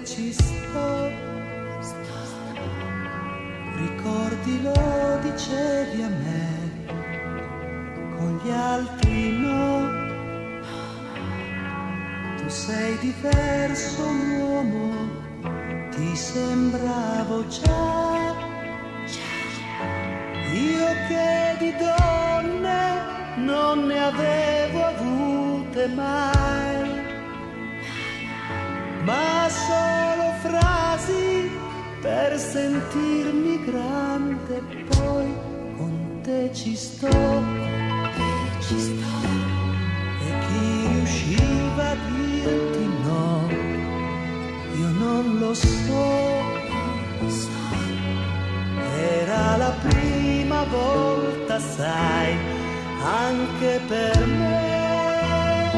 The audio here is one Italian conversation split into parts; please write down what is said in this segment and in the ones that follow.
ci sto. Ricordi, lo dicevi a me, con gli altri no. Tu sei diverso, un uomo, ti sembravo già. Io che di donne non ne avevo avute mai, ma solo frasi per sentirmi grande. Poi con te ci sto, e chi riusciva a dirti no, io non lo so. Era la prima volta, sai, anche per me,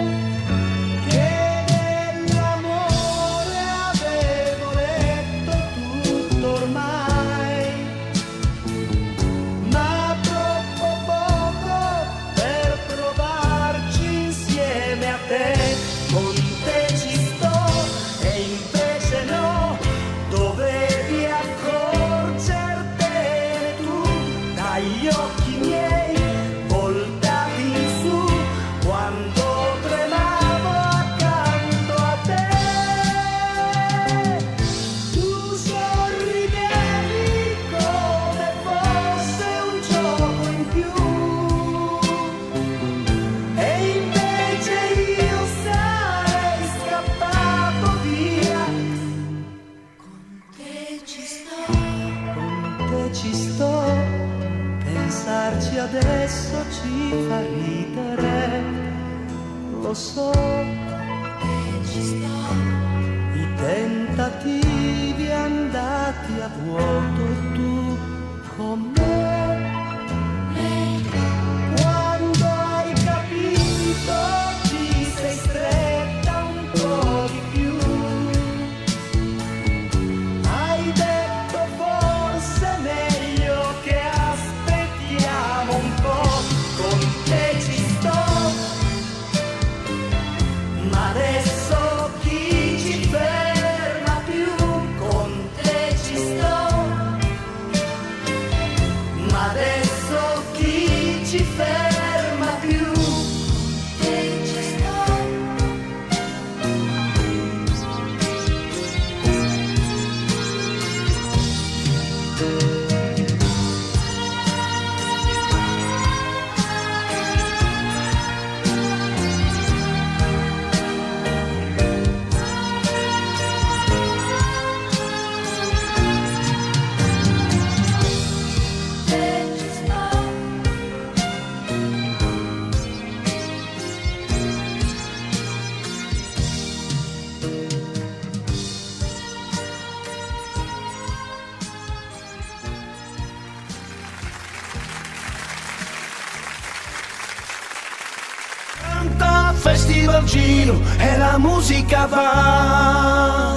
che nell'amore avevo letto tutto ormai, ma troppo poco per provarci insieme a te. Con te ci sto e invece no, dovevi accorgertene tu dagli occhi miei voltati in su quando tremavo accanto a te. Tu sorridevi come fosse un gioco in più, e invece io sarei scappato via. Con te ci sto, pensarci adesso ci fa ridere, lo so. Ci sto. I tentativi andati a vuoto e tu con me. Quando hai capito ti sei stretta un po' di più. Hai detto forse meglio che aspettiamo un po'. Con te ci sto, ma adesso chi ci ferma più? Con te ci sto, ma adesso chi ci ferma più? Con te ci sto. Canta Festival Giro e la musica va.